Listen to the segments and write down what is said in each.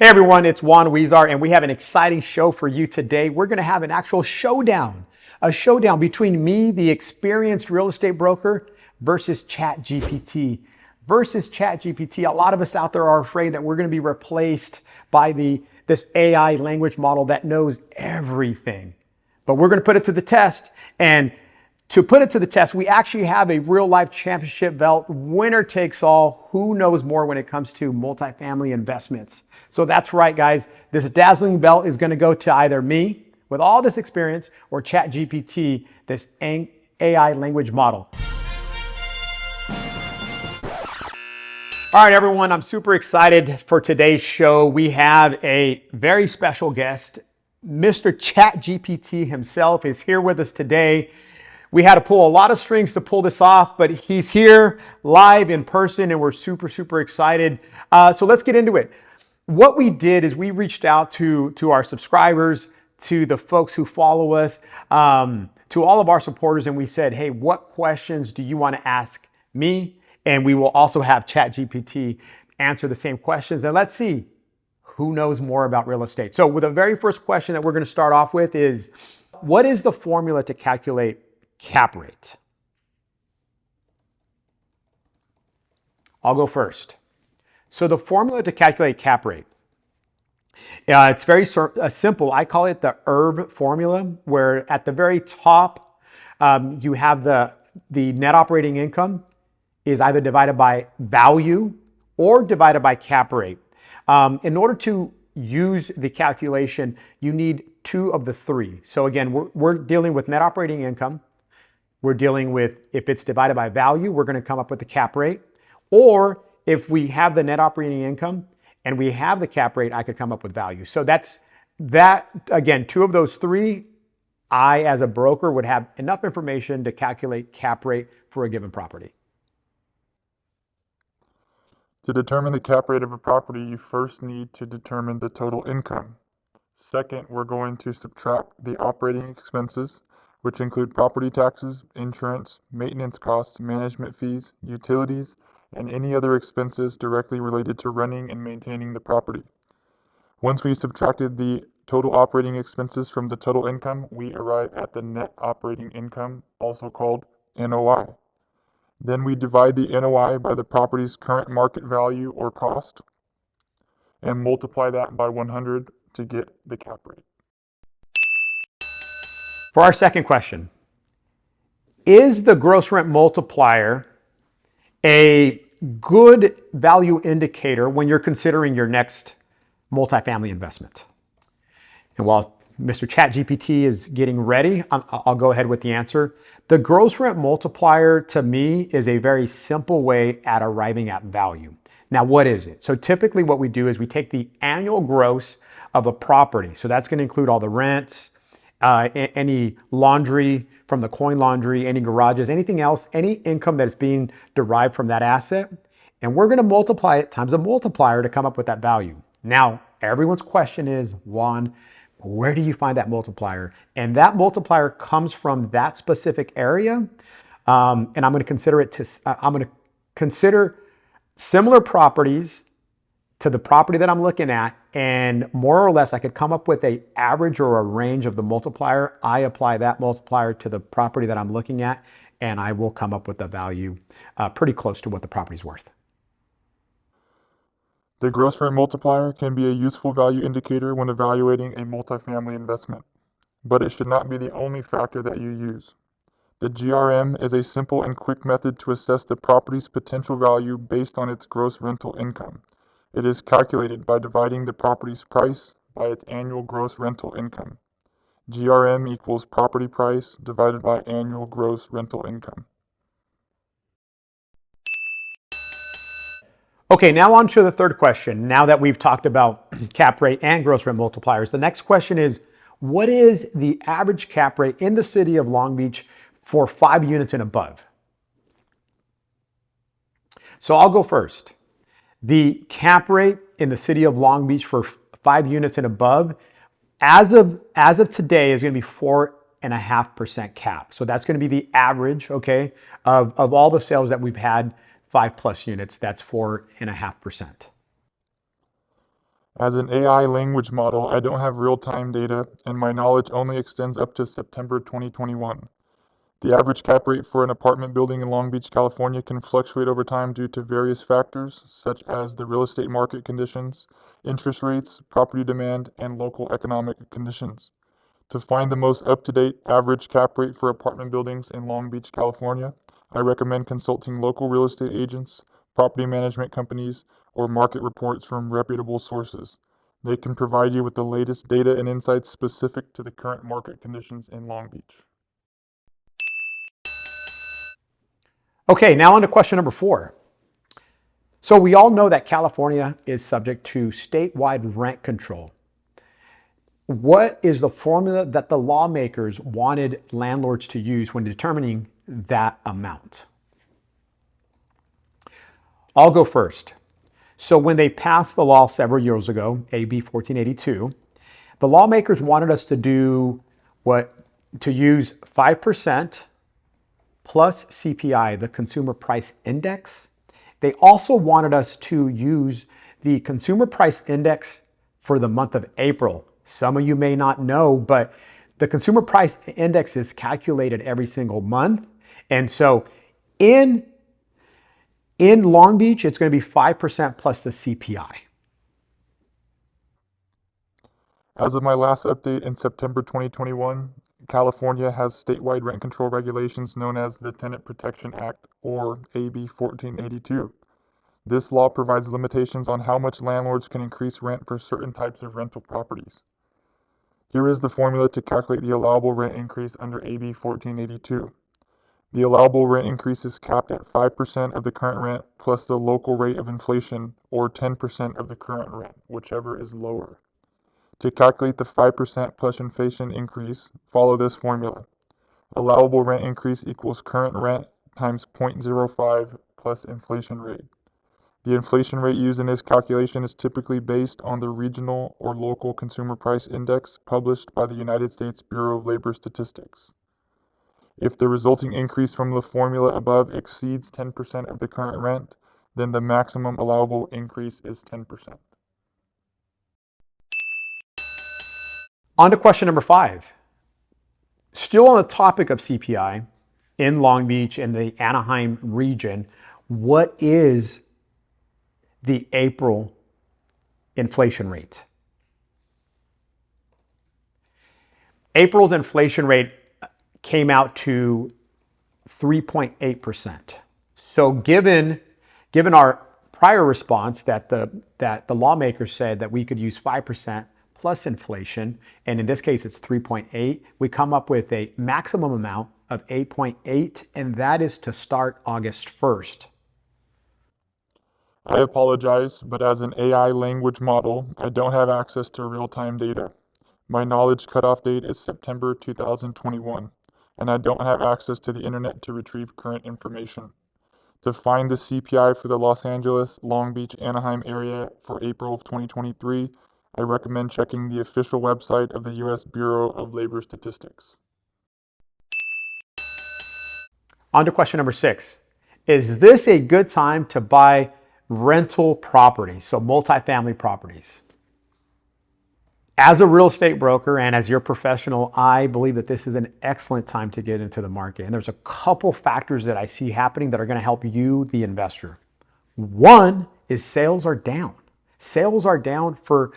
Hey everyone, it's Juan, and we have an exciting show for you today. We're going to have an actual showdown, a showdown between me, the experienced real estate broker, versus ChatGPT. Versus ChatGPT. A lot of us out there are afraid that we're going to be replaced by this AI language model that knows everything. But we're going to put it to the test. And to put it to the test, we actually have a real life championship belt, winner takes all. Who knows more when it comes to multifamily investments? So that's right, guys. This dazzling belt is going to go to either me with all this experience or ChatGPT, this AI language model. All right, everyone, I'm super excited for today's show. We have a very special guest. Mr. ChatGPT himself is here with us today. We had to pull a lot of strings to pull this off, but he's here live in person and we're super, super excited. So let's get into it. What we did is we reached out to our subscribers, to the folks who follow us, to all of our supporters, and we said, hey, what questions do you want to ask me? And we will also have ChatGPT answer the same questions. And let's see who knows more about real estate. So with the very first question that we're going to start off with is, what is the formula to calculate cap rate? I'll go first. So the formula to calculate cap rate, it's very simple. I call it the ERB formula, where at the very top, you have the net operating income is either divided by value or divided by cap rate. In order to use the calculation, you need two of the three. So again, we're dealing with net operating income. We're dealing with, if it's divided by value, we're going to come up with the cap rate. Or if we have the net operating income and we have the cap rate, I could come up with value. So that's that. Again, two of those three, I as a broker would have enough information to calculate cap rate for a given property. To determine the cap rate of a property, you first need to determine the total income. Second, we're going to subtract the operating expenses, which include property taxes, insurance, maintenance costs, management fees, utilities, and any other expenses directly related to running and maintaining the property. Once we've subtracted the total operating expenses from the total income, we arrive at the net operating income, also called NOI. Then we divide the NOI by the property's current market value or cost and multiply that by 100 to get the cap rate. For our second question, is the gross rent multiplier a good value indicator when you're considering your next multifamily investment? And while Mr. ChatGPT is getting ready, I'll go ahead with the answer. The gross rent multiplier to me is a very simple way at arriving at value. Now, what is it? So typically what we do is we take the annual gross of a property. So that's going to include all the rents, any laundry from the coin laundry, any garages, anything else, any income that is being derived from that asset. And we're going to multiply it times a multiplier to come up with that value. Now, everyone's question is, Juan, where do you find that multiplier? And that multiplier comes from that specific area. And I'm going to consider similar properties to the property that I'm looking at, and more or less I could come up with an average or a range of the multiplier. I apply that multiplier to the property that I'm looking at, and I will come up with a value pretty close to what the property's worth. The gross rent multiplier can be a useful value indicator when evaluating a multifamily investment, but it should not be the only factor that you use. The GRM is a simple and quick method to assess the property's potential value based on its gross rental income. It is calculated by dividing the property's price by its annual gross rental income. GRM equals property price divided by annual gross rental income. Okay, now on to the third question. Now that we've talked about cap rate and gross rent multipliers, the next question is, what is the average cap rate in the city of Long Beach for 5 units and above? So I'll go first. The cap rate in the city of Long Beach for 5 units and above, as of today, is going to be 4.5% cap. So that's going to be the average, okay, of all the sales that we've had, 5+ units. That's 4.5%. As an AI language model, I don't have real-time data, and my knowledge only extends up to September 2021. The average cap rate for an apartment building in Long Beach, California can fluctuate over time due to various factors, such as the real estate market conditions, interest rates, property demand, and local economic conditions. To find the most up-to-date average cap rate for apartment buildings in Long Beach, California, I recommend consulting local real estate agents, property management companies, or market reports from reputable sources. They can provide you with the latest data and insights specific to the current market conditions in Long Beach. Okay, now on to question number 4. So we all know that California is subject to statewide rent control. What is the formula that the lawmakers wanted landlords to use when determining that amount? I'll go first. So when they passed the law several years ago, AB 1482, the lawmakers wanted us to use 5% plus CPI, the Consumer Price Index. They also wanted us to use the Consumer Price Index for the month of April. Some of you may not know, but the Consumer Price Index is calculated every single month. And so in Long Beach, it's going to be 5% plus the CPI. As of my last update in September 2021, California has statewide rent control regulations known as the Tenant Protection Act, or AB 1482. This law provides limitations on how much landlords can increase rent for certain types of rental properties. Here is the formula to calculate the allowable rent increase under AB 1482. The allowable rent increase is capped at 5% of the current rent plus the local rate of inflation, or 10% of the current rent, whichever is lower. To calculate the 5% plus inflation increase, follow this formula. Allowable rent increase equals current rent times 0.05 plus inflation rate. The inflation rate used in this calculation is typically based on the regional or local consumer price index published by the United States Bureau of Labor Statistics. If the resulting increase from the formula above exceeds 10% of the current rent, then the maximum allowable increase is 10%. On to question number 5. Still on the topic of CPI in Long Beach and the Anaheim region, what is the April inflation rate? April's inflation rate came out to 3.8%. So given our prior response that the lawmakers said that we could use 5% plus inflation, and in this case it's 3.8, we come up with a maximum amount of 8.8, and that is to start August 1st. I apologize, but as an AI language model, I don't have access to real-time data. My knowledge cutoff date is September 2021, and I don't have access to the internet to retrieve current information. To find the CPI for the Los Angeles, Long Beach, Anaheim area for April of 2023, I recommend checking the official website of the U.S. Bureau of Labor Statistics. On to question number 6. Is this a good time to buy rental properties, so multifamily properties? As a real estate broker and as your professional, I believe that this is an excellent time to get into the market. And there's a couple factors that I see happening that are going to help you, the investor. One is sales are down. Sales are down for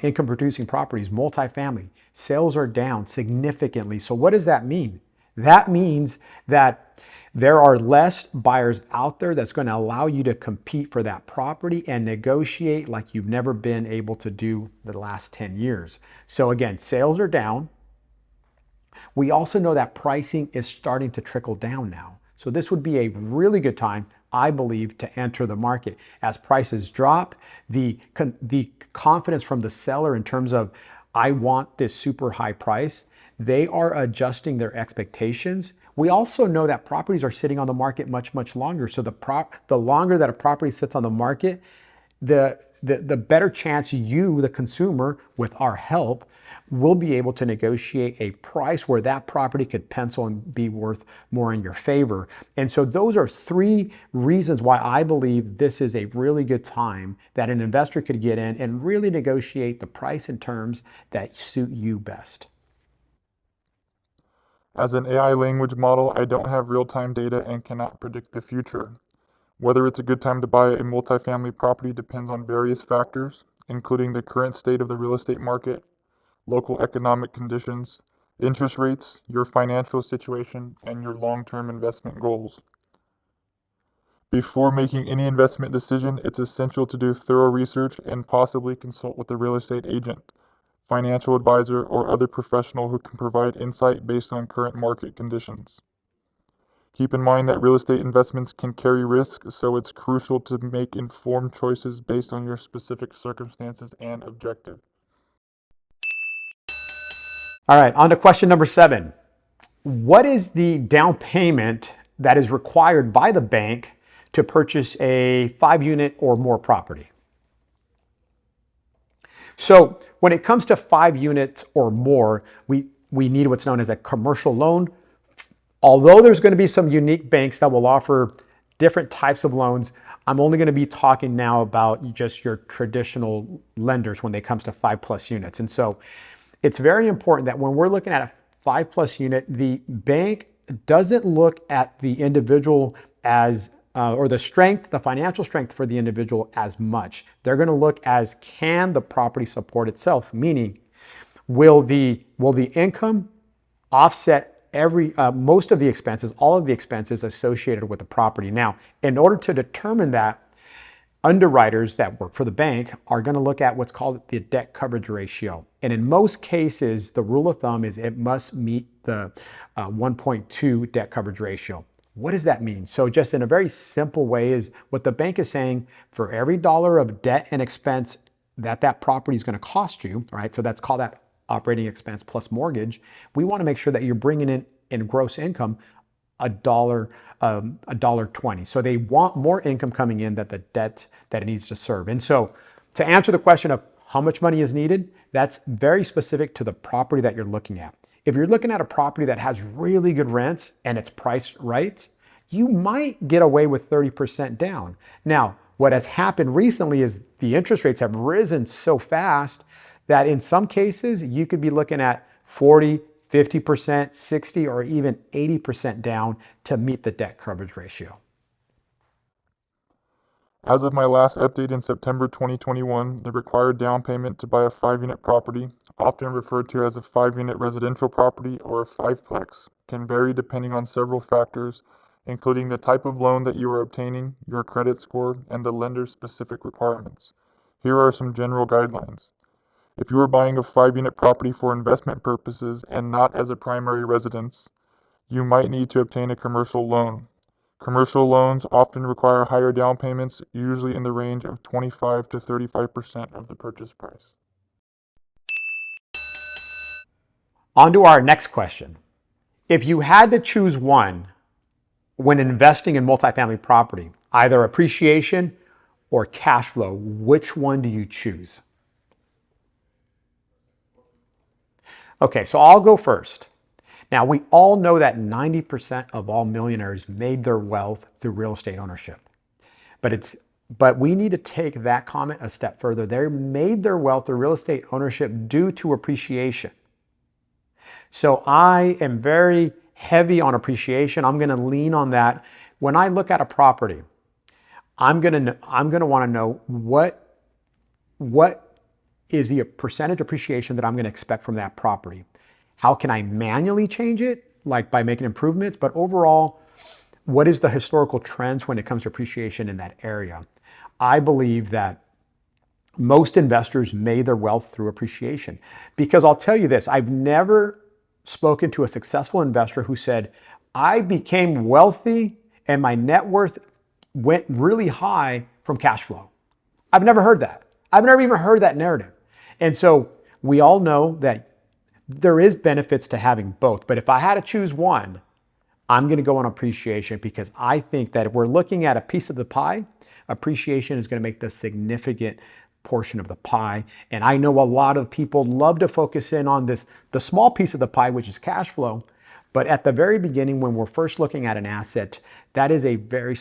income producing properties, multifamily. Sales are down significantly. So what does that mean? That means that there are less buyers out there that's going to allow you to compete for that property and negotiate like you've never been able to do the last 10 years. So again, sales are down. We also know that pricing is starting to trickle down now. So this would be a really good time, I believe, to enter the market. As prices drop, the confidence from the seller in terms of, I want this super high price, they are adjusting their expectations. We also know that properties are sitting on the market much, much longer. So the longer that a property sits on the market, the better chance you, the consumer, with our help, will be able to negotiate a price where that property could pencil and be worth more in your favor. And so those are three reasons why I believe this is a really good time that an investor could get in and really negotiate the price and terms that suit you best. As an AI language model, I don't have real-time data and cannot predict the future. Whether it's a good time to buy a multifamily property depends on various factors, including the current state of the real estate market, local economic conditions, interest rates, your financial situation, and your long-term investment goals. Before making any investment decision, it's essential to do thorough research and possibly consult with a real estate agent, financial advisor, or other professional who can provide insight based on current market conditions. Keep in mind that real estate investments can carry risk, so it's crucial to make informed choices based on your specific circumstances and objective. All right, on to question number 7. What is the down payment that is required by the bank to purchase a 5-unit or more property? So when it comes to 5 units or more, we need what's known as a commercial loan. Although there's going to be some unique banks that will offer different types of loans, I'm only going to be talking now about just your traditional lenders when it comes to 5+ units. And so it's very important that when we're looking at a 5+ unit, the bank doesn't look at the individual as or the strength, the financial strength for the individual as much. They're going to look as, can the property support itself? Meaning, will the income offset most of the expenses, all of the expenses associated with the property? Now, in order to determine that, underwriters that work for the bank are going to look at what's called the debt coverage ratio. And in most cases, the rule of thumb is it must meet the 1.2 debt coverage ratio. What does that mean? So just in a very simple way is what the bank is saying: for every dollar of debt and expense that property is going to cost you, right? So that's called that operating expense plus mortgage. We want to make sure that you're bringing in gross income $1.20. So they want more income coming in than the debt that it needs to serve. And so to answer the question of how much money is needed, that's very specific to the property that you're looking at. If you're looking at a property that has really good rents and it's priced right, you might get away with 30% down. Now, what has happened recently is the interest rates have risen so fast that in some cases you could be looking at 40, 50%, 60, or even 80% down to meet the debt coverage ratio. As of my last update in September 2021, the required down payment to buy a 5-unit property, often referred to as a 5-unit residential property or a 5-plex, can vary depending on several factors, including the type of loan that you are obtaining, your credit score, and the lender's specific requirements. Here are some general guidelines. If you are buying a 5-unit property for investment purposes and not as a primary residence, you might need to obtain a commercial loan. Commercial loans often require higher down payments, usually in the range of 25 to 35% of the purchase price. On to our next question. If you had to choose one when investing in multifamily property, either appreciation or cash flow, which one do you choose? Okay, so I'll go first. Now, we all know that 90% of all millionaires made their wealth through real estate ownership. But we need to take that comment a step further. They made their wealth through real estate ownership due to appreciation. So I am very heavy on appreciation. I'm going to lean on that. When I look at a property, I'm going to want to know what is the percentage appreciation that I'm going to expect from that property. How can I manually change it, like by making improvements? But overall, what is the historical trends when it comes to appreciation in that area? I believe that most investors made their wealth through appreciation. Because I'll tell you this, I've never spoken to a successful investor who said, I became wealthy and my net worth went really high from cash flow. I've never heard that. I've never even heard that narrative. And so we all know that there is benefits to having both. But if I had to choose one, I'm going to go on appreciation because I think that if we're looking at a piece of the pie, appreciation is going to make the significant portion of the pie. And I know a lot of people love to focus in on the small piece of the pie, which is cash flow. But at the very beginning, when we're first looking at an asset, that is a very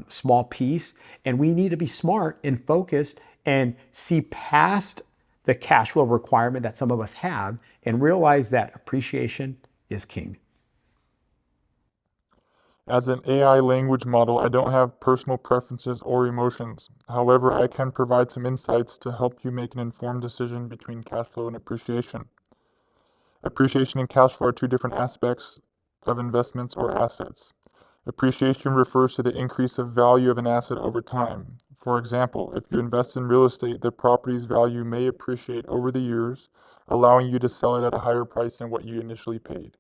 small piece. And we need to be smart and focused and see past the cash flow requirement that some of us have and realize that appreciation is king. As an AI language model, I don't have personal preferences or emotions. However, I can provide some insights to help you make an informed decision between cash flow and appreciation. Appreciation and cash flow are two different aspects of investments or assets. Appreciation refers to the increase of value of an asset over time. For example, if you invest in real estate, the property's value may appreciate over the years, allowing you to sell it at a higher price than what you initially paid.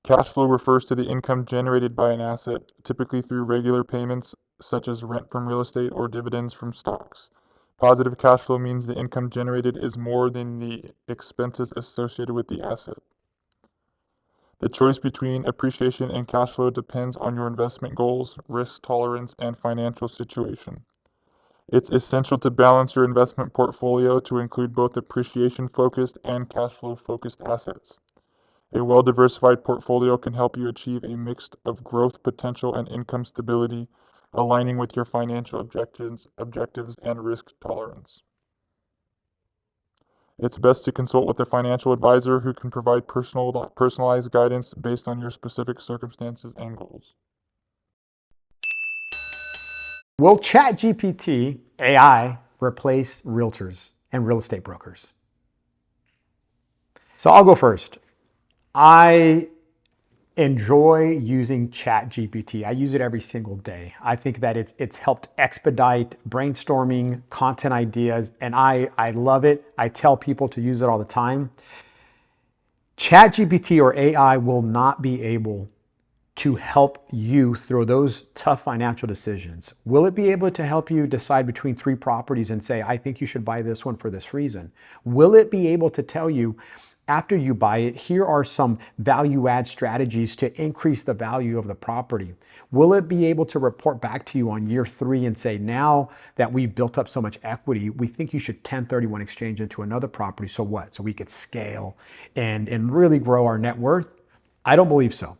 Cash flow refers to the income generated by an asset, typically through regular payments such as rent from real estate or dividends from stocks. Positive cash flow means the income generated is more than the expenses associated with the asset. The choice between appreciation and cash flow depends on your investment goals, risk tolerance, and financial situation. It's essential to balance your investment portfolio to include both appreciation-focused and cash flow-focused assets. A well-diversified portfolio can help you achieve a mix of growth potential and income stability, aligning with your financial objectives and risk tolerance. It's best to consult with a financial advisor who can provide personalized guidance based on your specific circumstances and goals. Will ChatGPT AI replace realtors and real estate brokers? So I'll go first. I enjoy using ChatGPT. I use it every single day. I think that it's helped expedite brainstorming, content ideas, and I love it. I tell people to use it all the time. ChatGPT or AI will not be able to help you through those tough financial decisions. Will it be able to help you decide between three properties and say, I think you should buy this one for this reason? Will it be able to tell you, after you buy it, here are some value add strategies to increase the value of the property? Will it be able to report back to you on year 3 and say, now that we've built up so much equity, we think you should 1031 exchange into another property? So what? So we could scale and really grow our net worth? I don't believe so.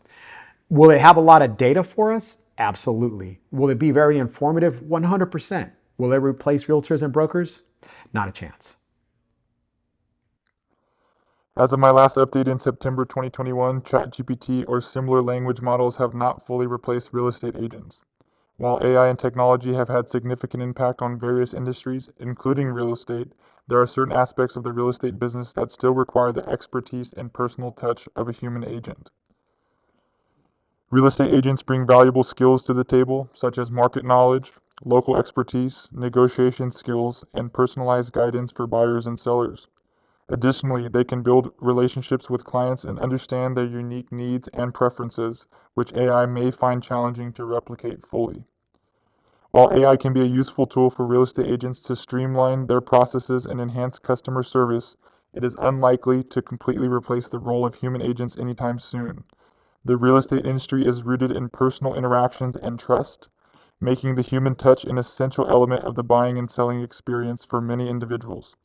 Will it have a lot of data for us? Absolutely. Will it be very informative? 100%. Will it replace realtors and brokers? Not a chance. As of my last update in September 2021, ChatGPT or similar language models have not fully replaced real estate agents. While AI and technology have had significant impact on various industries, including real estate, there are certain aspects of the real estate business that still require the expertise and personal touch of a human agent. Real estate agents bring valuable skills to the table, such as market knowledge, local expertise, negotiation skills, and personalized guidance for buyers and sellers. Additionally, they can build relationships with clients and understand their unique needs and preferences, which AI may find challenging to replicate fully. While AI can be a useful tool for real estate agents to streamline their processes and enhance customer service, it is unlikely to completely replace the role of human agents anytime soon. The real estate industry is rooted in personal interactions and trust, making the human touch an essential element of the buying and selling experience for many individuals.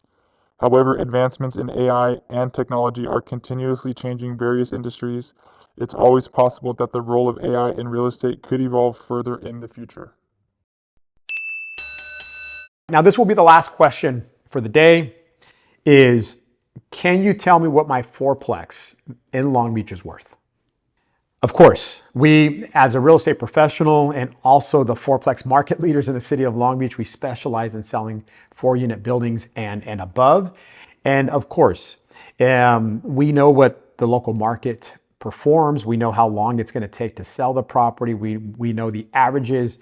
However, advancements in AI and technology are continuously changing various industries. It's always possible that the role of AI in real estate could evolve further in the future. Now, this will be the last question for the day is, can you tell me what my fourplex in Long Beach is worth? Of course, we, as a real estate professional and also the fourplex market leaders in the city of Long Beach, we specialize in selling 4-unit buildings and above. And of course, we know what the local market performs. We know how long it's going to take to sell the property. We know the averages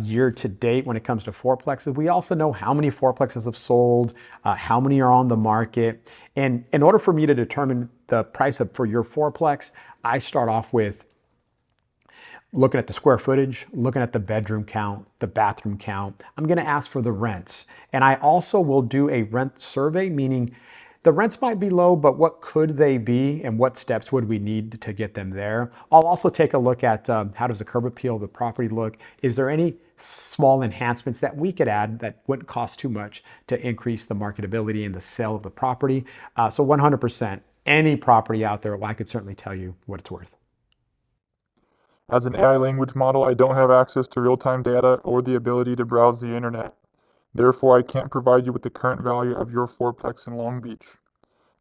year to date when it comes to fourplexes. We also know how many fourplexes have sold, how many are on the market. And in order for me to determine the price for your fourplex, I start off with looking at the square footage, looking at the bedroom count, the bathroom count. I'm going to ask for the rents. And I also will do a rent survey, meaning The rents might be low, but what could they be and what steps would we need to get them there? I'll also take a look at how does the curb appeal of the property look? Is there any small enhancements that we could add that wouldn't cost too much to increase the marketability and the sale of the property? So 100%, any property out there, well, I could certainly tell you what it's worth. As an AI language model, I don't have access to real-time data or the ability to browse the internet. Therefore, I can't provide you with the current value of your fourplex in Long Beach.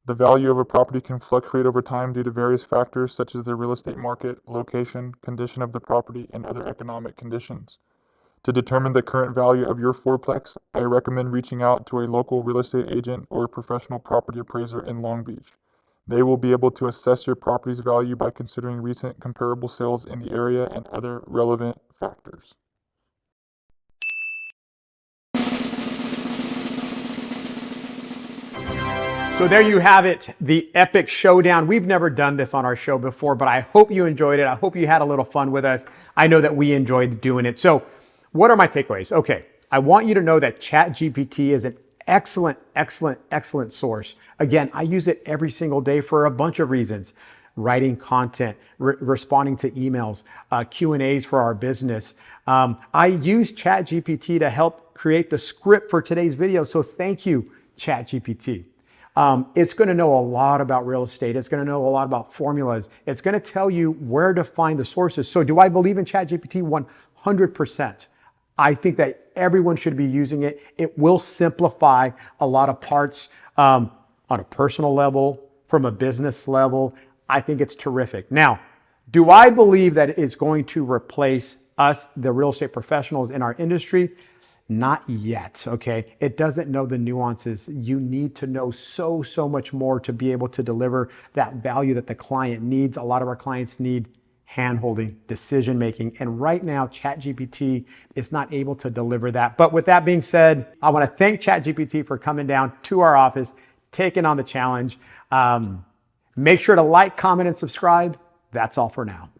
The value of a property can fluctuate over time due to various factors such as the real estate market, location, condition of the property, and other economic conditions. To determine the current value of your fourplex, I recommend reaching out to a local real estate agent or a professional property appraiser in Long Beach. They will be able to assess your property's value by considering recent comparable sales in the area and other relevant factors. So there you have it, the epic showdown. We've never done this on our show before, but I hope you enjoyed it. I hope you had a little fun with us. I know that we enjoyed doing it. So what are my takeaways? Okay, I want you to know that ChatGPT is an excellent source. Again, I use it every single day for a bunch of reasons. Writing content, responding to emails, Q&As for our business. I use ChatGPT to help create the script for today's video. So thank you, ChatGPT. It's going to know a lot about real estate. It's going to know a lot about formulas. It's going to tell you where to find the sources. So do I believe in ChatGPT? 100%. I think that everyone should be using it. It will simplify a lot of parts on a personal level, from a business level. I think it's terrific. Now, do I believe that it's going to replace us, the real estate professionals in our industry? Not yet, okay? It doesn't know the nuances. You need to know so much more to be able to deliver that value that the client needs. A lot of our clients need hand-holding, decision-making. And right now, ChatGPT is not able to deliver that. But with that being said, I wanna thank ChatGPT for coming down to our office, taking on the challenge. Make sure to like, comment, and subscribe. That's all for now.